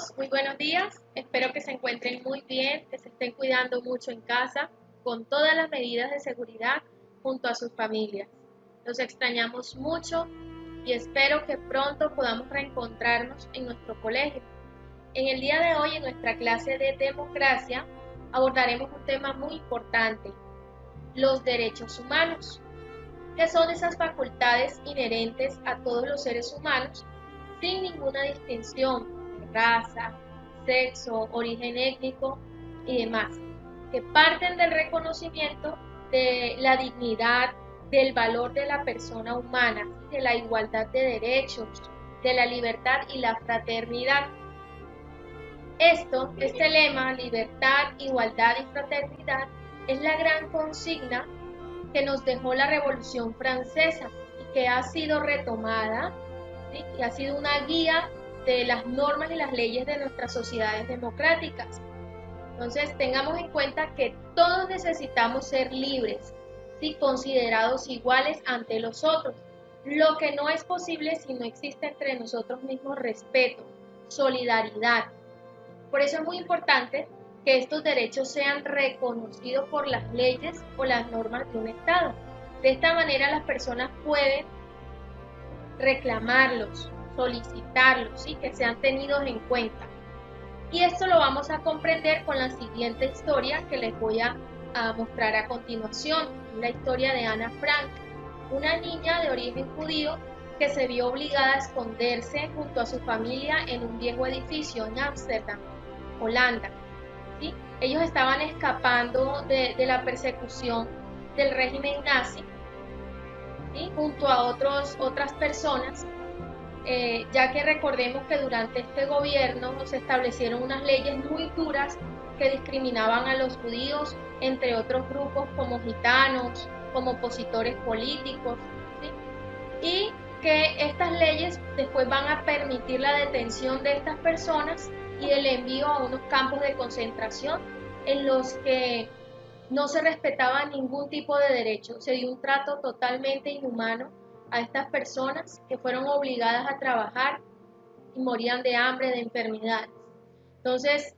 todos, muy buenos días. Espero que se encuentren muy bien, que se estén cuidando mucho en casa, con todas las medidas de seguridad junto a sus familias. Los extrañamos mucho y espero que pronto podamos reencontrarnos en nuestro colegio. En el día de hoy, en nuestra clase de democracia, abordaremos un tema muy importante, los derechos humanos, que son esas facultades inherentes a todos los seres humanos, sin ninguna distinción de raza, sexo, origen étnico y demás, que parten del reconocimiento de la dignidad, del valor de la persona humana, de la igualdad de derechos, de la libertad y la fraternidad. Este lema, libertad, igualdad y fraternidad, es la gran consigna que nos dejó la Revolución Francesa y que ha sido retomada, ¿sí? Y ha sido una guía de las normas y las leyes de nuestras sociedades democráticas. Entonces, tengamos en cuenta que todos necesitamos ser libres, ¿sí? Considerados iguales ante los otros. Lo que no es posible si no existe entre nosotros mismos respeto, solidaridad. Por eso es muy importante que estos derechos sean reconocidos por las leyes o las normas de un Estado. De esta manera las personas pueden reclamarlos, solicitarlos, ¿sí? Que sean tenidos en cuenta. Y esto lo vamos a comprender con la siguiente historia que les voy a mostrar a continuación. La historia de Ana Frank, una niña de origen judío que se vio obligada a esconderse junto a su familia en un viejo edificio en Ámsterdam, Holanda. ¿Sí? Ellos estaban escapando de la persecución del régimen nazi, ¿sí? Junto a otras personas, ya que recordemos que durante este gobierno se establecieron unas leyes muy duras que discriminaban a los judíos, entre otros grupos como gitanos, como opositores políticos, ¿sí? Y que estas leyes después van a permitir la detención de estas personas y el envío a unos campos de concentración en los que no se respetaba ningún tipo de derecho. Se dio un trato totalmente inhumano a estas personas que fueron obligadas a trabajar y morían de hambre, de enfermedades. Entonces,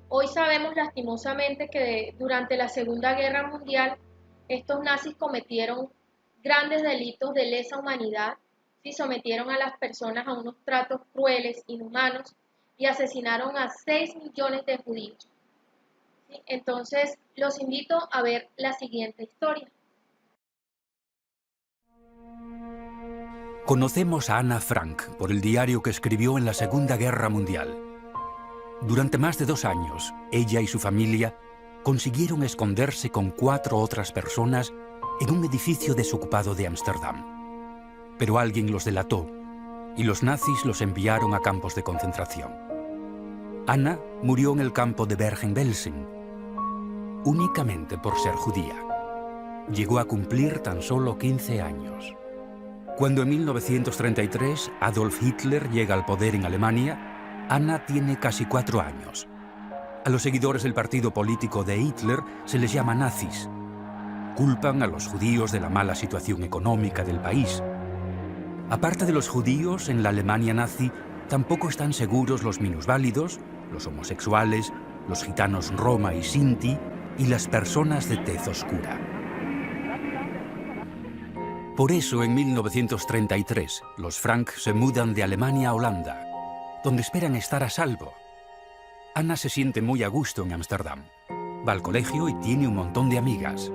hoy sabemos lastimosamente que durante la Segunda Guerra Mundial estos nazis cometieron grandes delitos de lesa humanidad, ¿sí? Sometieron a las personas a unos tratos crueles, inhumanos, y asesinaron a 6 millones de judíos. ¿Sí? Entonces, los invito a ver la siguiente historia. Conocemos a Ana Frank por el diario que escribió en la Segunda Guerra Mundial. Durante más de 2 años, ella y su familia consiguieron esconderse con 4 otras personas en un edificio desocupado de Ámsterdam. Pero alguien los delató y los nazis los enviaron a campos de concentración. Ana murió en el campo de Bergen-Belsen, únicamente por ser judía. Llegó a cumplir tan solo 15 años. Cuando en 1933 Adolf Hitler llega al poder en Alemania, Ana tiene casi 4 años. A los seguidores del partido político de Hitler se les llama nazis. Culpan a los judíos de la mala situación económica del país. Aparte de los judíos, en la Alemania nazi tampoco están seguros los minusválidos, los homosexuales, los gitanos Roma y Sinti y las personas de tez oscura. Por eso, en 1933, los Frank se mudan de Alemania a Holanda, donde esperan estar a salvo. Ana se siente muy a gusto en Ámsterdam. Va al colegio y tiene un montón de amigas.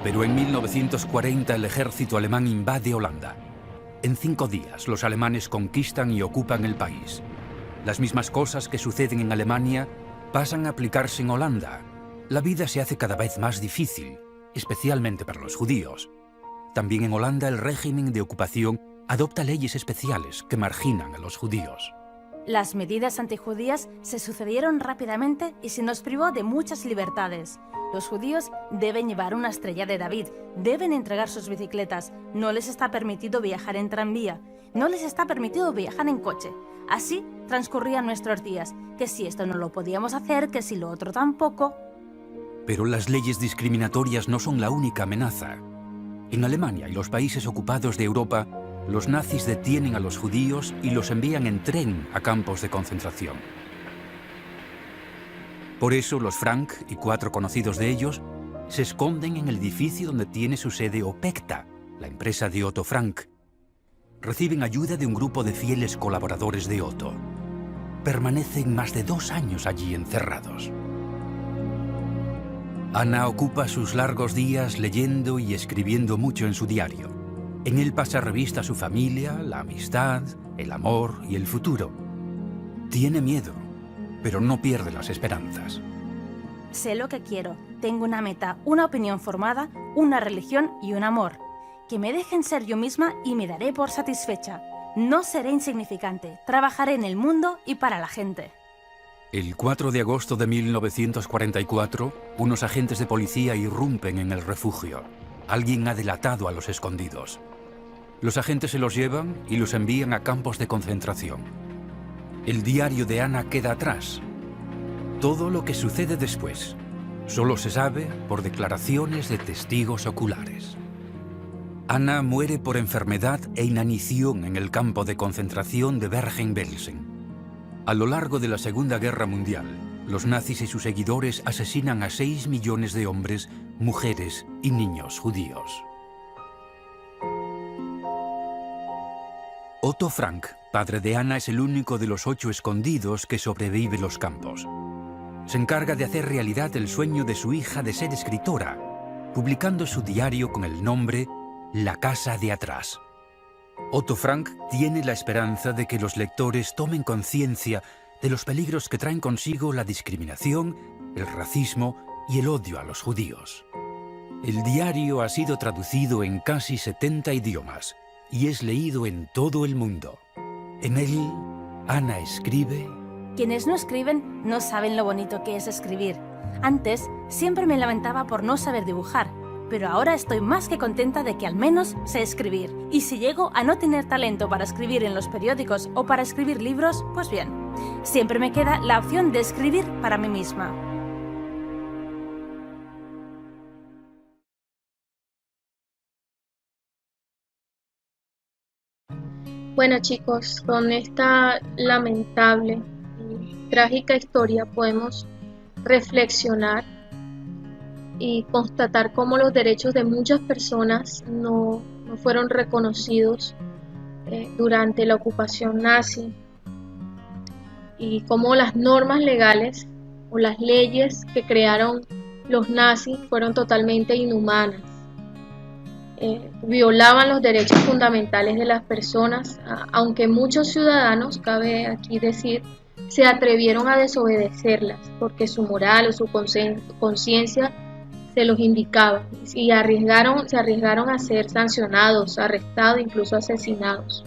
Pero en 1940 el ejército alemán invade Holanda. En 5 días los alemanes conquistan y ocupan el país. Las mismas cosas que suceden en Alemania pasan a aplicarse en Holanda. La vida se hace cada vez más difícil, especialmente para los judíos. También en Holanda el régimen de ocupación adopta leyes especiales que marginan a los judíos. Las medidas antijudías se sucedieron rápidamente y se nos privó de muchas libertades. Los judíos deben llevar una estrella de David, deben entregar sus bicicletas, no les está permitido viajar en tranvía, no les está permitido viajar en coche. Así transcurrían nuestros días, que si esto no lo podíamos hacer, que si lo otro tampoco. Pero las leyes discriminatorias no son la única amenaza. En Alemania y los países ocupados de Europa, los nazis detienen a los judíos y los envían en tren a campos de concentración. Por eso los Frank y 4 conocidos de ellos se esconden en el edificio donde tiene su sede Opekta, la empresa de Otto Frank. Reciben ayuda de un grupo de fieles colaboradores de Otto. Permanecen más de 2 años allí encerrados. Ana ocupa sus largos días leyendo y escribiendo mucho en su diario. En él pasa revista a su familia, la amistad, el amor y el futuro. Tiene miedo, pero no pierde las esperanzas. Sé lo que quiero, tengo una meta, una opinión formada, una religión y un amor. Que me dejen ser yo misma y me daré por satisfecha. No seré insignificante, trabajaré en el mundo y para la gente. El 4 de agosto de 1944, unos agentes de policía irrumpen en el refugio. Alguien ha delatado a los escondidos. Los agentes se los llevan y los envían a campos de concentración. El diario de Ana queda atrás. Todo lo que sucede después solo se sabe por declaraciones de testigos oculares. Ana muere por enfermedad e inanición en el campo de concentración de Bergen-Belsen. A lo largo de la Segunda Guerra Mundial, los nazis y sus seguidores asesinan a 6 millones de hombres, mujeres y niños judíos. Otto Frank, padre de Ana, es el único de los 8 escondidos que sobrevive los campos. Se encarga de hacer realidad el sueño de su hija de ser escritora, publicando su diario con el nombre La Casa de Atrás. Otto Frank tiene la esperanza de que los lectores tomen conciencia de los peligros que traen consigo la discriminación, el racismo y el odio a los judíos. El diario ha sido traducido en casi 70 idiomas y es leído en todo el mundo. En él, Ana escribe: Quienes no escriben no saben lo bonito que es escribir. Antes siempre me lamentaba por no saber dibujar, pero ahora estoy más que contenta de que al menos sé escribir. Y si llego a no tener talento para escribir en los periódicos o para escribir libros, pues bien, siempre me queda la opción de escribir para mí misma. Bueno, chicos, con esta lamentable y trágica historia podemos reflexionar y constatar cómo los derechos de muchas personas no fueron reconocidos durante la ocupación nazi, y cómo las normas legales o las leyes que crearon los nazis fueron totalmente inhumanas. Violaban los derechos fundamentales de las personas, aunque muchos ciudadanos, cabe aquí decir, se atrevieron a desobedecerlas porque su moral o su conciencia se los indicaba, y se arriesgaron a ser sancionados, arrestados, incluso asesinados,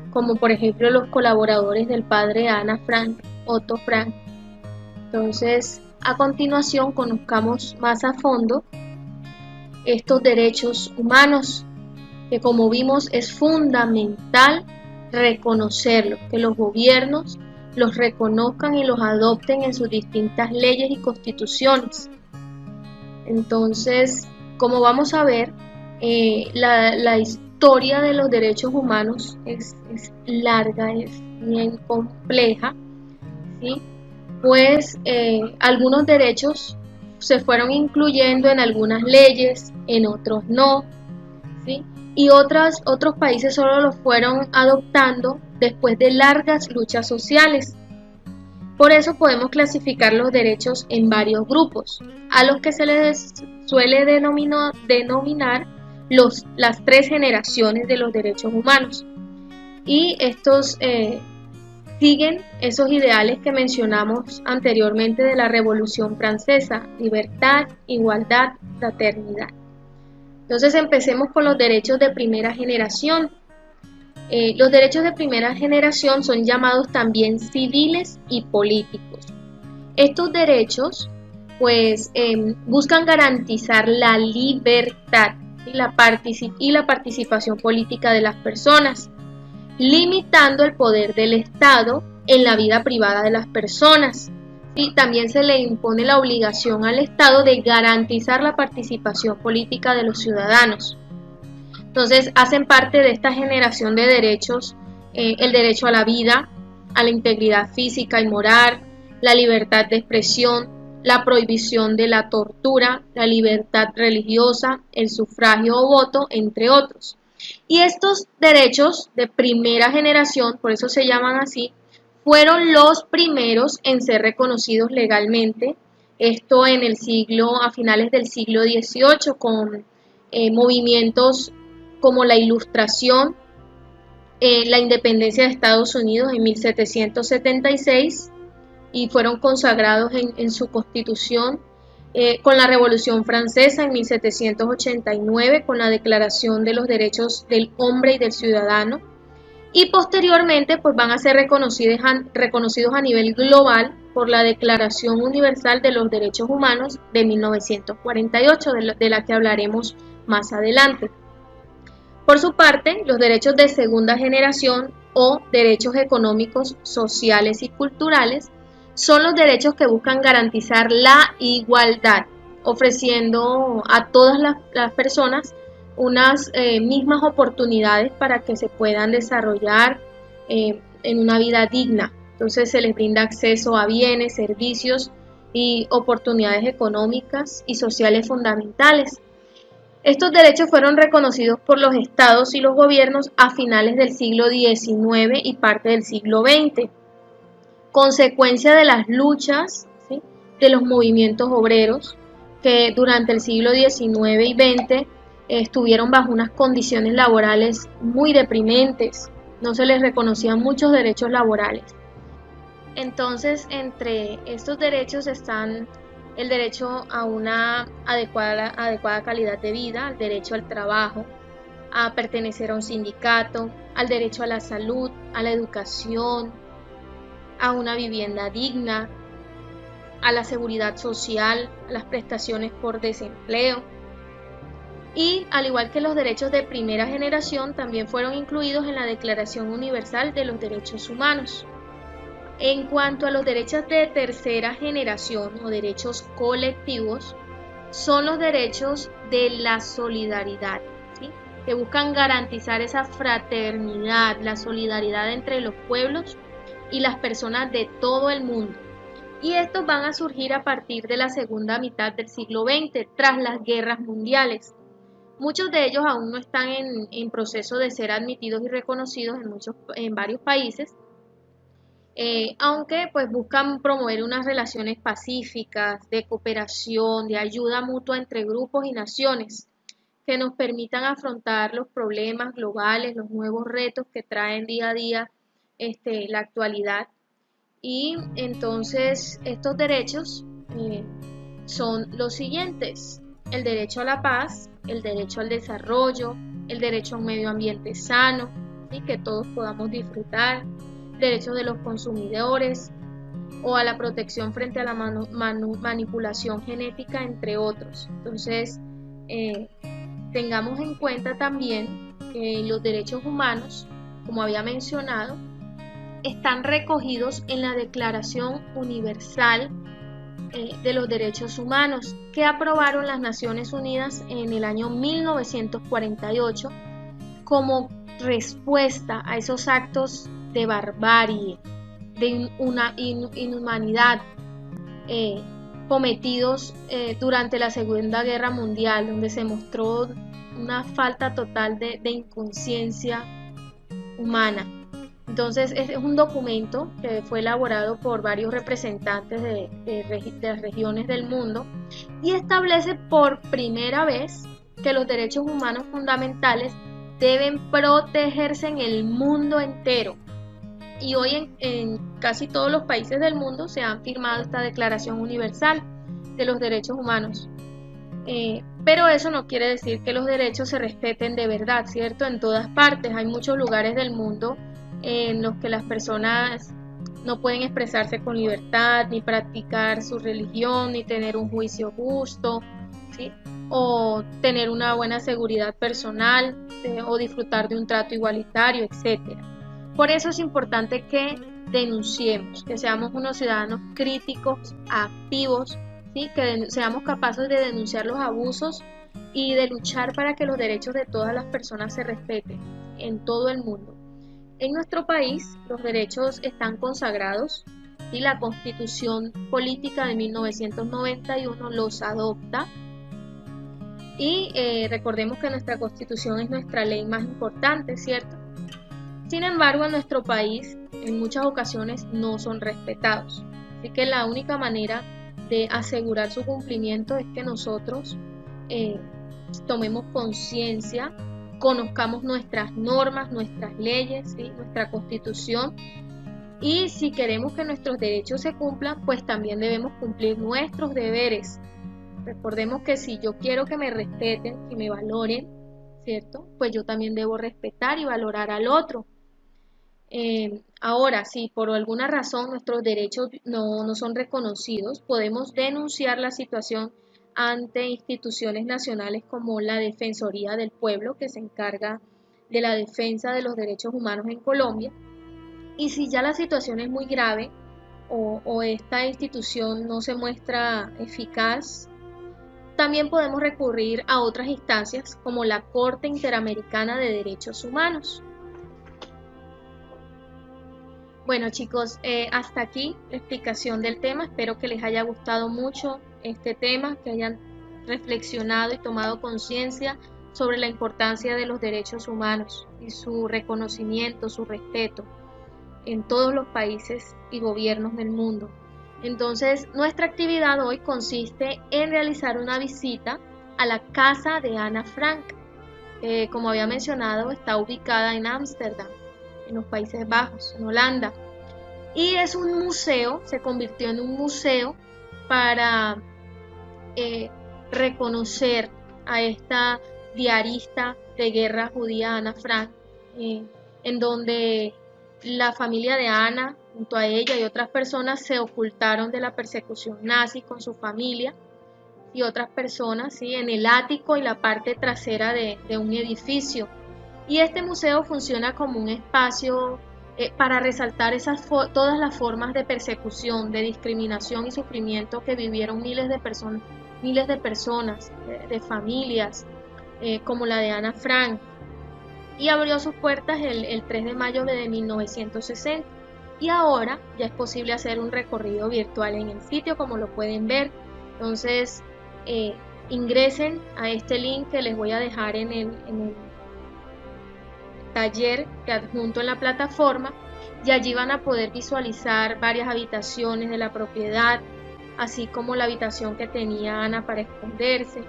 como por ejemplo los colaboradores del padre de Ana Frank, Otto Frank. Entonces, a continuación conozcamos más a fondo estos derechos humanos, que como vimos es fundamental reconocerlos, que los gobiernos los reconozcan y los adopten en sus distintas leyes y constituciones. Entonces, como vamos a ver, la historia de los derechos humanos es larga, es bien compleja, ¿sí? Pues algunos derechos se fueron incluyendo en algunas leyes, en otros no, ¿sí? Y otros países solo los fueron adoptando después de largas luchas sociales. Por eso podemos clasificar los derechos en varios grupos, a los que se les suele denominar las 3 generaciones de los derechos humanos. Y estos siguen esos ideales que mencionamos anteriormente de la Revolución Francesa: libertad, igualdad, fraternidad. Entonces empecemos con los derechos de primera generación. Los derechos de primera generación son llamados también civiles y políticos. Estos derechos pues buscan garantizar la libertad y la participación política de las personas, limitando el poder del Estado en la vida privada de las personas. Y también se le impone la obligación al Estado de garantizar la participación política de los ciudadanos. Entonces hacen parte de esta generación de derechos, el derecho a la vida, a la integridad física y moral, la libertad de expresión, la prohibición de la tortura, la libertad religiosa, el sufragio o voto, entre otros. Y estos derechos de primera generación, por eso se llaman así, fueron los primeros en ser reconocidos legalmente, esto a finales del siglo XVIII, con movimientos como la Ilustración, la independencia de Estados Unidos en 1776, y fueron consagrados en su constitución, con la Revolución Francesa en 1789, con la Declaración de los Derechos del Hombre y del Ciudadano, y posteriormente pues van a ser reconocidos a nivel global por la Declaración Universal de los Derechos Humanos de 1948, de la que hablaremos más adelante. Por su parte, los derechos de segunda generación o derechos económicos, sociales y culturales son los derechos que buscan garantizar la igualdad, ofreciendo a todas las personas unas mismas oportunidades para que se puedan desarrollar en una vida digna. Entonces se les brinda acceso a bienes, servicios y oportunidades económicas y sociales fundamentales. Estos derechos fueron reconocidos por los estados y los gobiernos a finales del siglo XIX y parte del siglo XX, consecuencia de las luchas, ¿sí?, de los movimientos obreros que durante el siglo XIX y XX estuvieron bajo unas condiciones laborales muy deprimentes, no se les reconocían muchos derechos laborales. Entonces, entre estos derechos están el derecho a una adecuada calidad de vida, el derecho al trabajo, a pertenecer a un sindicato, al derecho a la salud, a la educación, a una vivienda digna, a la seguridad social, a las prestaciones por desempleo. Y al igual que los derechos de primera generación, también fueron incluidos en la Declaración Universal de los Derechos Humanos. En cuanto a los derechos de tercera generación o derechos colectivos, son los derechos de la solidaridad, ¿sí?, que buscan garantizar esa fraternidad, la solidaridad entre los pueblos y las personas de todo el mundo. Y estos van a surgir a partir de la segunda mitad del siglo XX, tras las guerras mundiales. Muchos de ellos aún no están en proceso de ser admitidos y reconocidos en varios países, aunque pues buscan promover unas relaciones pacíficas, de cooperación, de ayuda mutua entre grupos y naciones, que nos permitan afrontar los problemas globales, los nuevos retos que traen día a día la actualidad. Y entonces estos derechos son los siguientes: el derecho a la paz, el derecho al desarrollo, el derecho a un medio ambiente sano, ¿sí?, que todos podamos disfrutar, derechos de los consumidores o a la protección frente a la manipulación genética, entre otros. Entonces, tengamos en cuenta también que los derechos humanos, como había mencionado, están recogidos en la Declaración Universal de los Derechos Humanos, que aprobaron las Naciones Unidas en el año 1948 como respuesta a esos actos de barbarie, de una inhumanidad cometidos durante la Segunda Guerra Mundial, donde se mostró una falta total de inconsciencia humana. Entonces es un documento que fue elaborado por varios representantes de las regiones del mundo y establece por primera vez que los derechos humanos fundamentales deben protegerse en el mundo entero. Y hoy en casi todos los países del mundo se han firmado esta Declaración Universal de los Derechos Humanos. Pero eso no quiere decir que los derechos se respeten de verdad, ¿cierto? En todas partes hay muchos lugares del mundo en los que las personas no pueden expresarse con libertad, ni practicar su religión, ni tener un juicio justo, ¿sí?, o tener una buena seguridad personal, o disfrutar de un trato igualitario, etc. Por eso es importante que denunciemos, que seamos unos ciudadanos críticos, activos, ¿sí?, que seamos capaces de denunciar los abusos y de luchar para que los derechos de todas las personas se respeten en todo el mundo. En nuestro país los derechos están consagrados y la Constitución Política de 1991 los adopta. Y recordemos que nuestra Constitución es nuestra ley más importante, ¿cierto? Sin embargo, en nuestro país en muchas ocasiones no son respetados. Así que la única manera de asegurar su cumplimiento es que nosotros tomemos conciencia, conozcamos nuestras normas, nuestras leyes, ¿sí? Nuestra Constitución. Y si queremos que nuestros derechos se cumplan, pues también debemos cumplir nuestros deberes. Recordemos que si yo quiero que me respeten, que me valoren, ¿cierto? Pues yo también debo respetar y valorar al otro. Ahora, si por alguna razón nuestros derechos no son reconocidos, podemos denunciar la situación ante instituciones nacionales como la Defensoría del Pueblo, que se encarga de la defensa de los derechos humanos en Colombia. Y si ya la situación es muy grave o esta institución no se muestra eficaz, también podemos recurrir a otras instancias como la Corte Interamericana de Derechos Humanos. Bueno chicos, hasta aquí la explicación del tema. Espero que les haya gustado mucho este tema, que hayan reflexionado y tomado conciencia sobre la importancia de los derechos humanos y su reconocimiento, su respeto en todos los países y gobiernos del mundo. Entonces, nuestra actividad hoy consiste en realizar una visita a la casa de Ana Frank. Como había mencionado, está ubicada en Ámsterdam, en los Países Bajos, en Holanda. Y es un museo, se convirtió en un museo para reconocer a esta diarista de guerra judía, Ana Frank, en donde la familia de Ana, junto a ella y otras personas, se ocultaron de la persecución nazi con su familia y otras personas, ¿sí? En el ático y la parte trasera de un edificio. Y este museo funciona como un espacio para resaltar todas las formas de persecución, de discriminación y sufrimiento que vivieron miles de personas, de familias, como la de Ana Frank. Y abrió sus puertas el 3 de mayo de 1960. Y ahora ya es posible hacer un recorrido virtual en el sitio, como lo pueden ver. Entonces, ingresen a este link que les voy a dejar en el taller que adjunto en la plataforma, y allí van a poder visualizar varias habitaciones de la propiedad, así como la habitación que tenía Ana para esconderse.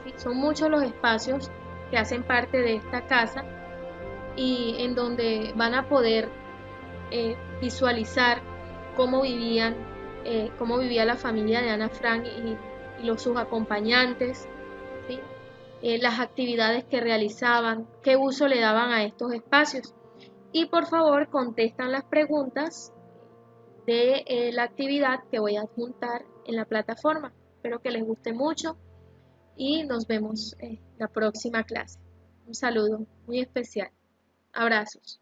¿Sí? Son muchos los espacios que hacen parte de esta casa y en donde van a poder visualizar cómo vivía la familia de Ana Frank y sus acompañantes, ¿sí? Las actividades que realizaban, qué uso le daban a estos espacios. Y por favor contestan las preguntas de la actividad que voy a adjuntar en la plataforma. Espero que les guste mucho y nos vemos en la próxima clase. Un saludo muy especial. Abrazos.